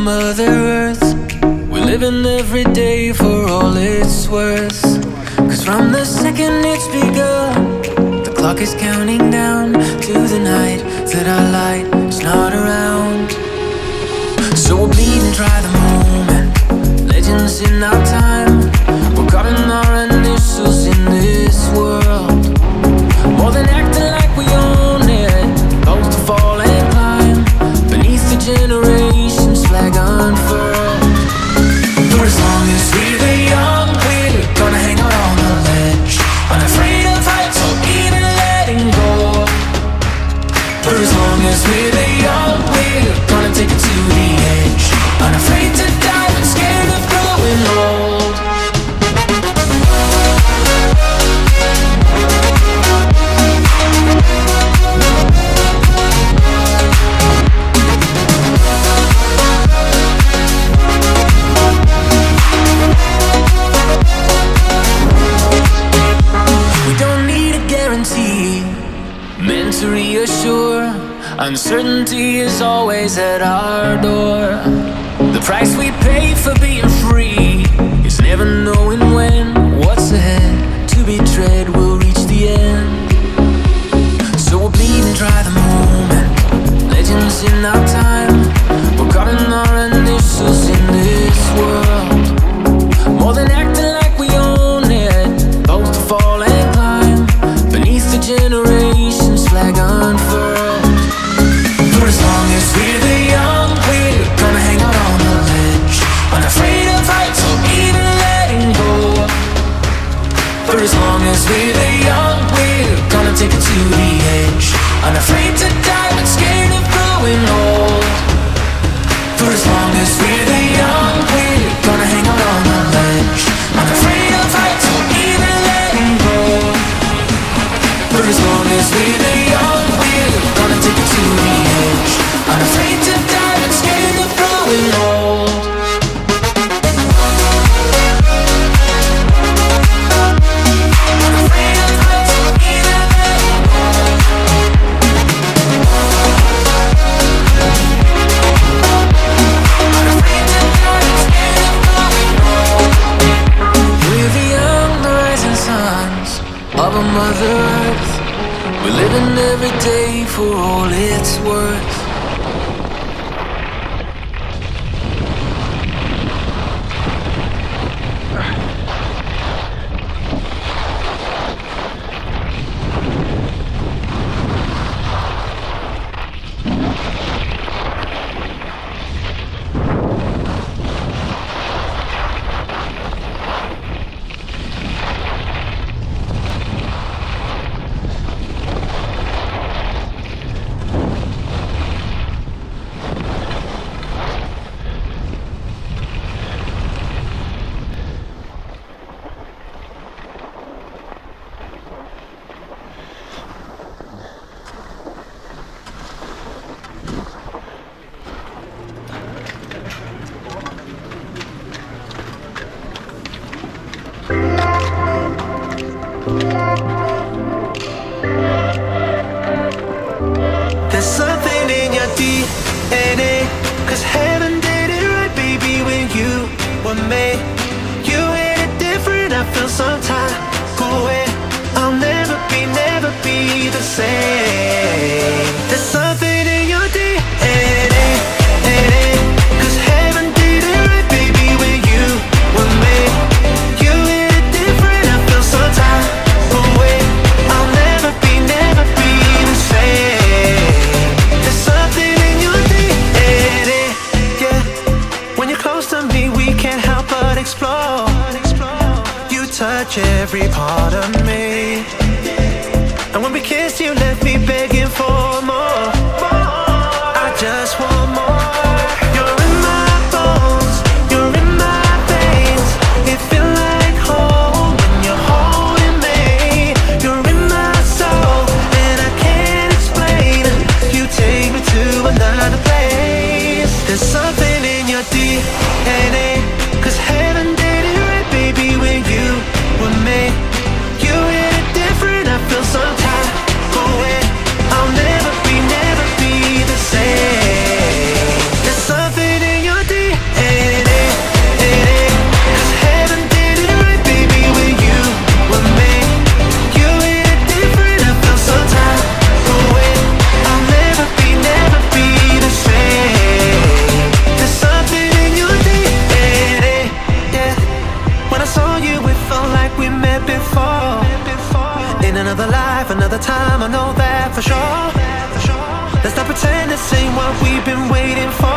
Mother Earth. We're living every day for all it's worth. Cause from the second it's begun, the clock is counting down to the night that our light is not around. So we'll bleed and try the moment, legends in our time. We're carving our initials in this world. More than acting like we own it, both to fall and climb beneath the generations flag unfurled. For as long as we're the young, we're gonna hang out on the ledge, unafraid of heights or even letting go. For as long as we're the young, we're gonna take it to the edge, unafraid to die but scared of growing old. Meant to reassure, uncertainty is always at our door. The price we pay for being free is never knowing when what's ahead to be tread will reach the end. So we'll bleed and try the moment, legends in our time. We're carving our initials in this world. More than acting like we own it, both to fall and climb beneath the generations flag unfurled. For as long as we're the young, we're gonna hang out on the ledge, unafraid of heights or even letting go. For as long as we're the young, we're gonna take it to the edge, unafraid to die but scared of growing old. For as long as we're the young, we're gonna hang out on the ledge, unafraid of heights or even letting go. For as long as we're the young, we're gonna take it to the edge, unafraid to die but scared of growing old. Unafraid of heights or even letting go. Unafraid to die but scared of growing old. We're the young, the rising sons of a Mother Earth. We're living every day for all it's worth. There's something in your DNA, cause heaven did it right, baby, when you were made. You hit it different, I feel some time away. I'll never be the same. There's something in your DNA, cause heaven did it right, baby, when you were made. You hit it different, I feel some time away. I'll never be the same. There's something in your DNA, yeah. When you're close to me, we can't help but explore. You touch every part of me, and when we kiss, you left me begging for more. I just want more. You're in my bones, you're in my veins. It feels like home when you're holding me. You're in my soul, and I can't explain. You take me to another place. There's something in your DNA, cause heaven did it right, baby, when you were made. You hit it different, I feel some time away. I'll never the time, I know that for sure. Let's not pretend this ain't what we've been waiting for.